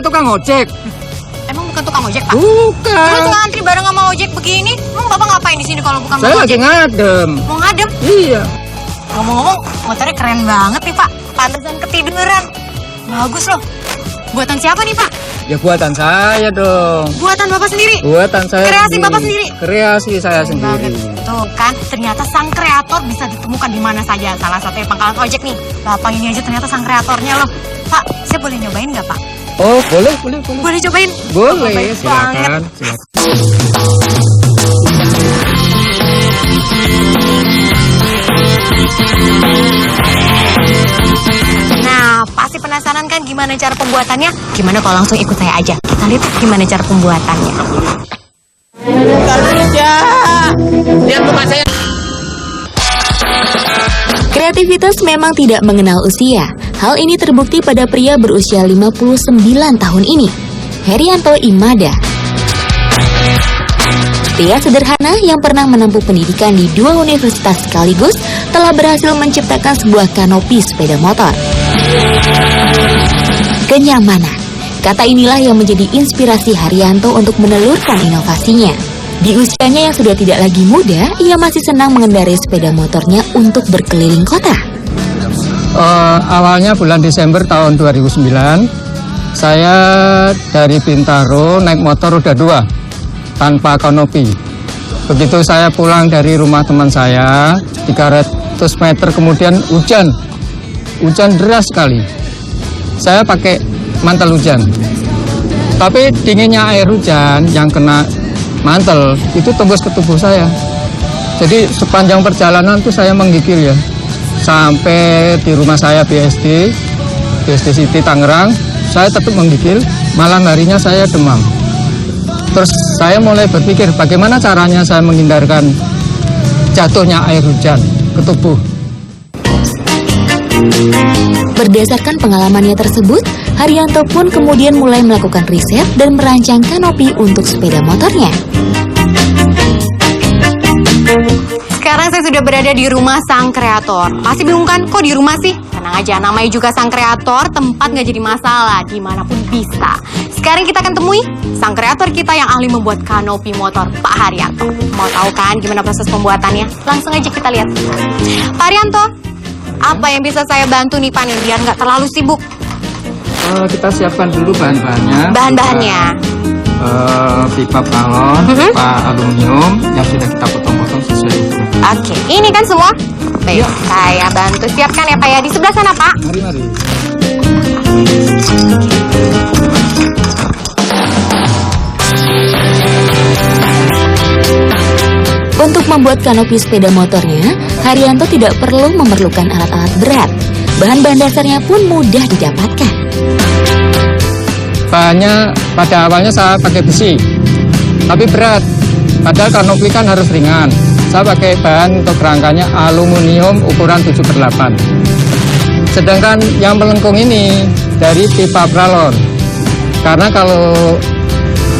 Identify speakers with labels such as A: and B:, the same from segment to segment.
A: Bapak tukang ojek.
B: Emang bukan tukang ojek, Pak?
A: Bukan.
B: Terus ngantri bareng sama ojek begini, emang Bapak ngapain di sini kalau bukan
A: Saya
B: mau
A: lagi
B: ojek?
A: ngadem.
B: Mau ngadem?
A: Iya.
B: Ngomong-ngomong, motornya keren banget nih, Pak. Pantesan ketiduran. Bagus loh. Buatan siapa nih, Pak?
A: Ya buatan saya dong.
B: Buatan Bapak sendiri?
A: Buatan saya
B: Kreasi
A: sendiri.
B: Bapak sendiri?
A: Kreasi saya
B: Keren
A: sendiri.
B: banget. Tuh kan, ternyata sang kreator bisa ditemukan di mana saja. Salah satunya pangkalan ojek nih. Bapak ini aja ternyata sang kreatornya loh. Pak, saya boleh nyobain nggak, Pak?
A: Oh, boleh.
B: Boleh cobain?
A: Boleh,
B: Baik
A: silakan.
B: Nah, pasti penasaran kan gimana cara pembuatannya? Gimana kalau langsung ikut saya aja? Kita lihat gimana cara pembuatannya.
A: Lihat rumah saya.
C: Kreativitas memang tidak mengenal usia. Hal ini terbukti pada pria berusia 59 tahun ini, Herianto Imada. Pria sederhana yang pernah menempuh pendidikan di 2 universitas sekaligus telah berhasil menciptakan sebuah kanopi sepeda motor. Kenyamanan, kata inilah yang menjadi inspirasi Herianto untuk menelurkan inovasinya. Di usianya yang sudah tidak lagi muda, ia masih senang mengendarai sepeda motornya untuk berkeliling kota.
A: Awalnya bulan Desember tahun 2009, saya dari Bintaro naik motor roda 2 tanpa kanopi. Begitu saya pulang dari rumah teman saya, 300 meter kemudian hujan deras sekali. Saya pakai mantel hujan, tapi dinginnya air hujan yang kena mantel itu tembus ke tubuh saya. Jadi sepanjang perjalanan tuh saya menggigil ya. Sampai di rumah saya BSD City Tangerang, saya tetap menggigil, malam harinya saya demam. Terus saya mulai berpikir bagaimana caranya saya menghindarkan jatuhnya air hujan ke tubuh.
C: Berdasarkan pengalamannya tersebut, Herianto pun kemudian mulai melakukan riset dan merancang kanopi untuk sepeda motornya.
B: Sekarang saya sudah berada di rumah sang kreator. Pasti bingung kan, kok di rumah sih? Tenang aja, namanya juga sang kreator, tempat nggak jadi masalah, dimanapun bisa. Sekarang kita akan temui sang kreator kita yang ahli membuat kanopi motor, Pak Herianto. Mau tahu kan gimana proses pembuatannya? Langsung aja kita lihat. Pak Herianto, apa yang bisa saya bantu nih Pak nih, biar nggak terlalu sibuk?
A: Kita siapkan dulu bahan-bahannya.
B: Bahan-bahannya.
A: Pipa galon, pipa aluminium yang sudah kita potong-potong sesuai ukuran.
B: Oke, ini kan semua? Baik, saya bantu siapkan ya Pak ya. Di sebelah sana Pak.
A: Mari.
C: Untuk membuat kanopi sepeda motornya, Herianto tidak perlu memerlukan alat-alat berat. Bahan-bahan dasarnya pun mudah didapatkan.
A: Bahannya pada awalnya saya pakai besi, tapi berat. Padahal kanopi kan harus ringan. Saya pakai bahan untuk kerangkanya aluminium ukuran 7/8. Sedangkan yang melengkung ini dari pipa pralon. Karena kalau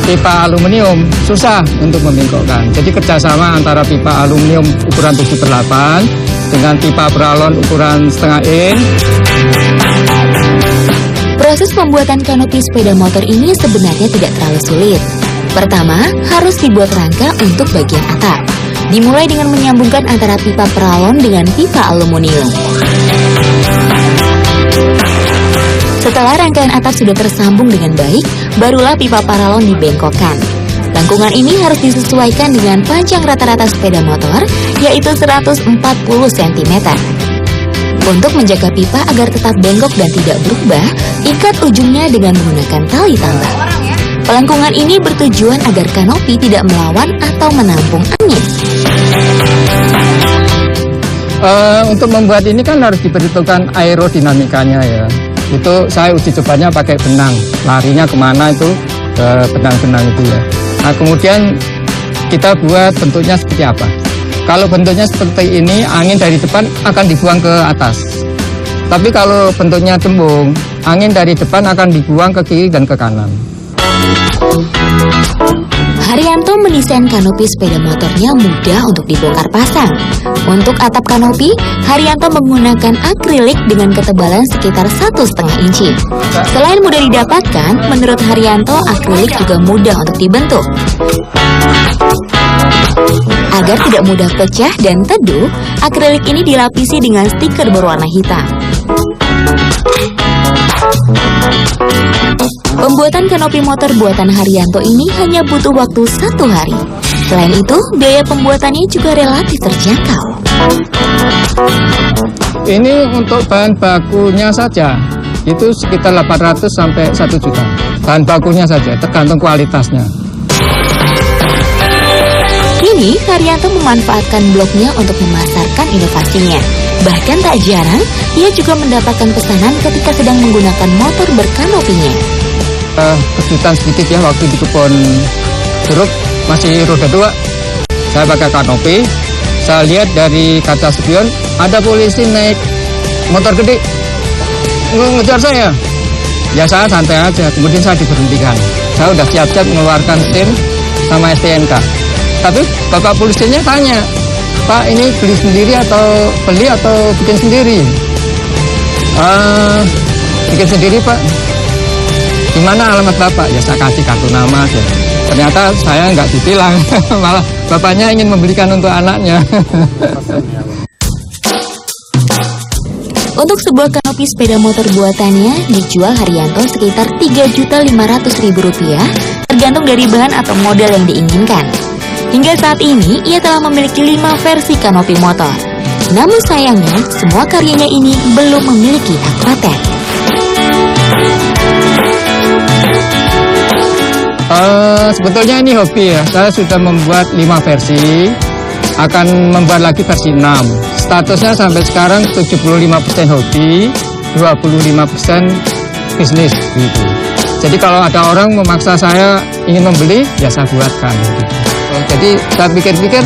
A: pipa aluminium susah untuk membengkokkan. Jadi kerjasama antara pipa aluminium ukuran 7/8 dengan pipa pralon ukuran setengah in.
C: Proses pembuatan kanopi sepeda motor ini sebenarnya tidak terlalu sulit. Pertama, harus dibuat rangka untuk bagian atap. Dimulai dengan menyambungkan antara pipa pralon dengan pipa aluminium. Setelah rangkaian atap sudah tersambung dengan baik, barulah pipa pralon dibengkokkan. Lengkungan ini harus disesuaikan dengan panjang rata-rata sepeda motor, yaitu 140 cm. Untuk menjaga pipa agar tetap bengkok dan tidak berubah, ikat ujungnya dengan menggunakan tali tambang. Pelengkungan ini bertujuan agar kanopi tidak melawan atau menampung angin.
A: Untuk membuat ini kan harus diperhitungkan aerodinamikanya ya. Itu saya uji cobanya pakai benang. Larinya kemana itu ke benang-benang itu ya. Nah kemudian kita buat bentuknya seperti apa. Kalau bentuknya seperti ini, angin dari depan akan dibuang ke atas. Tapi kalau bentuknya cembung, angin dari depan akan dibuang ke kiri dan ke kanan.
C: Haryanto mendesain kanopi sepeda motornya mudah untuk dibongkar pasang. Untuk atap kanopi, Haryanto menggunakan akrilik dengan ketebalan sekitar 1,5 inci. Selain mudah didapatkan, menurut Haryanto akrilik juga mudah untuk dibentuk. Agar tidak mudah pecah dan teduh, akrilik ini dilapisi dengan stiker berwarna hitam. Pembuatan kanopi motor buatan Haryanto ini hanya butuh waktu 1 hari. Selain itu, biaya pembuatannya juga relatif terjangkau.
A: Ini untuk bahan bakunya saja, itu sekitar 800 sampai 1 juta. Bahan bakunya saja, tergantung kualitasnya.
C: Kini, Haryanto memanfaatkan blognya untuk memasarkan inovasinya. Bahkan tak jarang, ia juga mendapatkan pesanan ketika sedang menggunakan motor berkanopinya.
A: Kejutan sedikit ya, waktu di kebun jeruk masih roda 2, saya pakai kanopi. Saya lihat dari kaca spion ada polisi naik motor gede ngejar saya. Ya saya santai aja, kemudian saya diberhentikan. Saya udah siap-siap mengeluarkan SIM sama STNK. Tapi bapak polisinya tanya, Pak ini beli atau bikin sendiri? Bikin sendiri Pak. Gimana alamat bapak? Ya saya kasih kartu nama aja. Ternyata saya nggak ditilang, malah bapaknya ingin membelikan untuk anaknya.
C: Untuk sebuah kanopi sepeda motor buatannya dijual Haryanto sekitar Rp3.500.000, tergantung dari bahan atau model yang diinginkan. Hingga saat ini, ia telah memiliki 5 versi kanopi motor. Namun sayangnya, semua karyanya ini belum memiliki hak paten.
A: Sebetulnya ini hobi ya. Saya sudah membuat 5 versi, akan membuat lagi versi 6. Statusnya sampai sekarang 75% hobi, 25% bisnis gitu. Jadi kalau ada orang memaksa saya ingin membeli, ya saya buatkan. Gitu. Jadi saya pikir-pikir,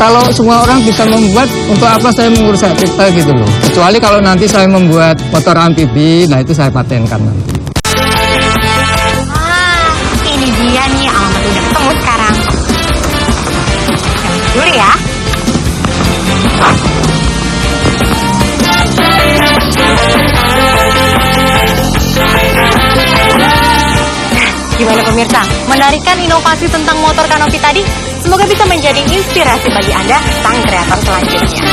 A: kalau semua orang bisa membuat, untuk apa saya mengurus cipta gitu loh. Kecuali kalau nanti saya membuat motor amfibi, nah itu saya patenkan nanti.
B: Ini dia nih, alamat udah ketemu sekarang. Dulu ya. Gimana pemirsa? Menarikkan inovasi tentang motor kanopi tadi? Semoga bisa menjadi inspirasi bagi Anda, sang kreator selanjutnya.